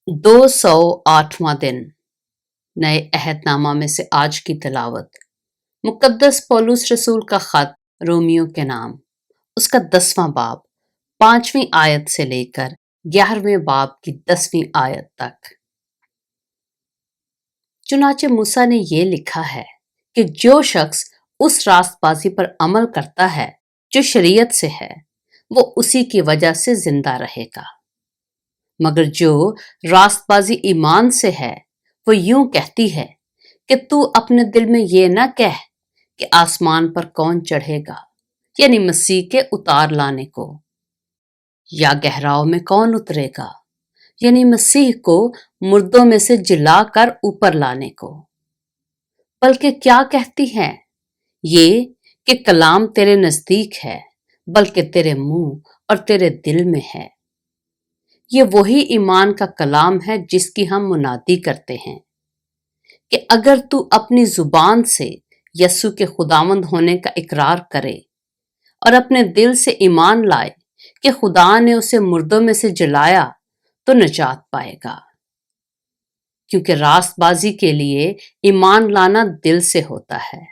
208वां दिन। नए अहदनामा में से आज की तिलावत मुकद्दस पौलुस रसूल का खत रोमियो के नाम, उसका 10वां बाब 5वीं आयत से लेकर 11वें बाब की 10वीं आयत तक। चुनाचे मूसा ने यह लिखा है कि जो शख्स उस रास्तबाजी पर अमल करता है जो शरीयत से है, वो उसी की वजह से जिंदा रहेगा। मगर जो रास्तबाजी ईमान से है, वो यूं कहती है कि तू अपने दिल में ये ना कह कि आसमान पर कौन चढ़ेगा, यानी मसीह के उतार लाने को, या गहराओं में कौन उतरेगा, यानी मसीह को मुर्दों में से जिला कर ऊपर लाने को। बल्कि क्या कहती है ये कि कलाम तेरे नजदीक है, बल्कि तेरे मुंह और तेरे दिल में है। ये वही ईमान का कलाम है जिसकी हम मुनादी करते हैं कि अगर तू अपनी जुबान से यस्सु के खुदावंद होने का इकरार करे और अपने दिल से ईमान लाए कि खुदा ने उसे मुर्दों में से जलाया, तो निजात पाएगा। क्योंकि रास्तबाजी के लिए ईमान लाना दिल से होता है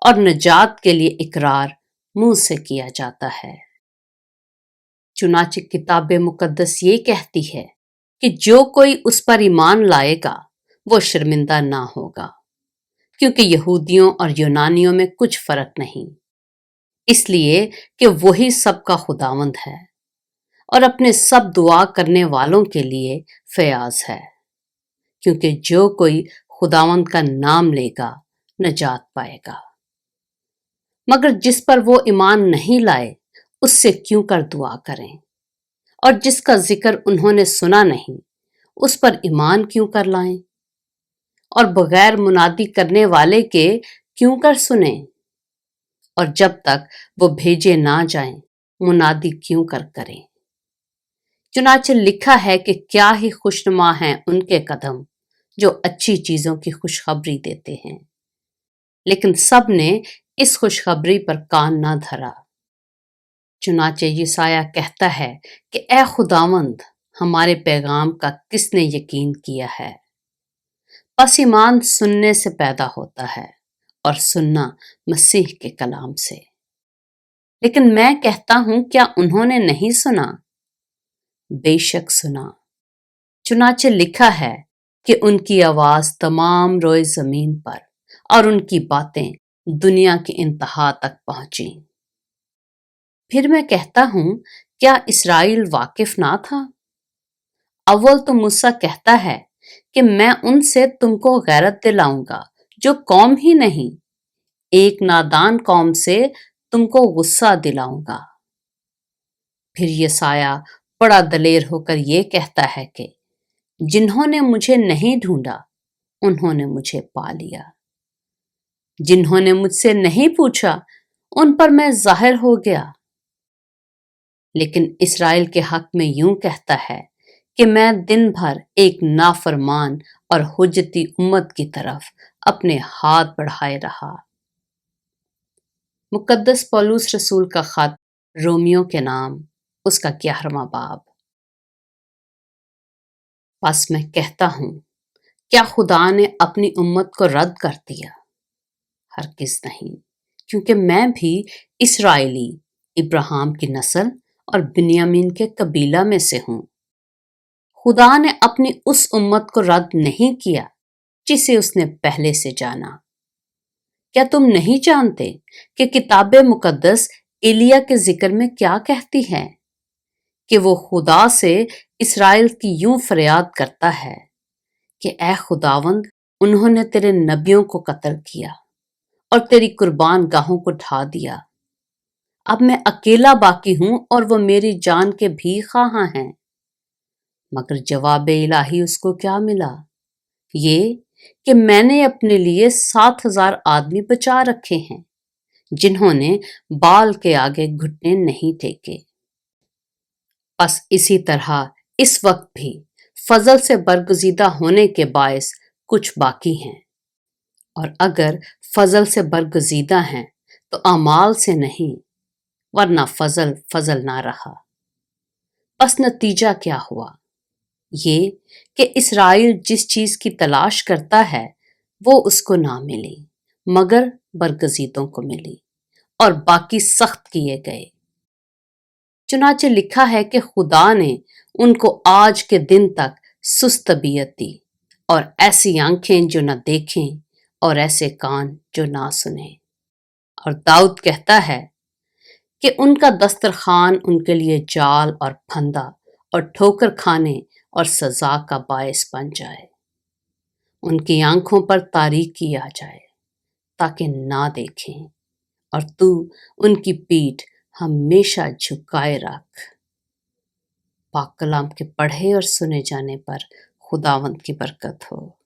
और निजात के लिए इकरार मुंह से किया जाता है। चुनाचे किताब मुकद्दस ये कहती है कि जो कोई उस पर ईमान लाएगा वो शर्मिंदा ना होगा, क्योंकि यहूदियों और यूनानियों में कुछ फर्क नहीं, इसलिए कि वही सबका खुदावंद है और अपने सब दुआ करने वालों के लिए फयाज है। क्योंकि जो कोई खुदावंद का नाम लेगा निजात पाएगा। मगर जिस पर वो ईमान नहीं लाए उससे क्यों कर दुआ करें, और जिसका जिक्र उन्होंने सुना नहीं उस पर ईमान क्यों कर लाएं, और बगैर मुनादी करने वाले के क्यों कर सुने, और जब तक वो भेजे ना जाएं मुनादी क्यों कर करें। चुनाचे लिखा है कि क्या ही खुशनुमा हैं उनके कदम जो अच्छी चीजों की खुशखबरी देते हैं, लेकिन सब ने इस खुशखबरी पर कान ना धरा। चुनाचे यसाया कहता है कि ए खुदावंद, हमारे पैगाम का किसने यकीन किया है। बस ईमान सुनने से पैदा होता है और सुनना मसीह के कलाम से। लेकिन मैं कहता हूं, क्या उन्होंने नहीं सुना? बेशक सुना। चुनाचे लिखा है कि उनकी आवाज तमाम रोए जमीन पर और उनकी बातें दुनिया की इंतहा तक पहुंची। फिर मैं कहता हूं, क्या इसराइल वाकिफ ना था? अव्वल तो मूसा कहता है कि मैं उनसे तुमको गैरत दिलाऊंगा जो कौम ही नहीं, एक नादान कौम से तुमको गुस्सा दिलाऊंगा। फिर यसाया बड़ा दलेर होकर ये कहता है कि जिन्होंने मुझे नहीं ढूंढा उन्होंने मुझे पा लिया, जिन्होंने मुझसे नहीं पूछा उन पर मैं जाहिर हो गया। लेकिन इस्राएल के हक में यूं कहता है कि मैं दिन भर एक नाफरमान और हुज्जती उम्मत की तरफ अपने हाथ बढ़ाए रहा। मुकद्दस पौलुस रसूल का खत रोमियो के नाम, उसका 11वां बाब। बस मैं कहता हूं, क्या खुदा ने अपनी उम्मत को रद्द कर दिया? हरगिज़ नहीं, क्योंकि मैं भी इस्राएली, इब्राहिम की नस्ल और बिन्यामीन के कबीला में से हूं। खुदा ने अपनी उस उम्मत को रद्द नहीं किया जिसे उसने पहले से जाना। क्या तुम नहीं जानते कि किताब मुकद्दस एलिया के जिक्र में क्या कहती है कि वो खुदा से इस्राएल की यूं फरियाद करता है कि ऐ खुदावंद, उन्होंने तेरे नबियों को कत्ल किया और तेरी कुर्बान गाहों को ढा दिया। अब मैं अकेला बाकी हूं और वो मेरी जान के भी ख़्वाहां हैं। मगर जवाब इलाही उसको क्या मिला? ये कि मैंने अपने लिए 7,000 आदमी बचा रखे हैं जिन्होंने बाल के आगे घुटने नहीं टेके। बस इसी तरह इस वक्त भी फजल से बरगुजीदा होने के बायस कुछ बाकी हैं, और अगर फजल से बरगुजीदा हैं तो अमाल से नहीं, वरना फजल फजल ना रहा। बस नतीजा क्या हुआ? یہ کہ اسرائیل جس چیز کی تلاش کرتا ہے وہ اس کو نہ ملی، مگر برگزیدوں کو ملی اور باقی سخت کیے گئے۔ چنانچہ لکھا ہے کہ خدا نے ان کو آج کے دن تک سست طبیعت دی، اور ایسی آنکھیں جو نہ دیکھیں اور ایسے کان جو نہ سنیں۔ اور داؤد کہتا ہے کہ ان کا دسترخوان ان کے لیے جال اور پھندا اور ٹھوکر کھانے اور سزا کا باعث بن جائے۔ ان کی آنکھوں پر تاریکی آ جائے تاکہ نہ دیکھیں، اور تو ان کی پیٹھ ہمیشہ جھکائے رکھ۔ پاک کلام کے پڑھے اور سنے جانے پر خداوند کی برکت ہو۔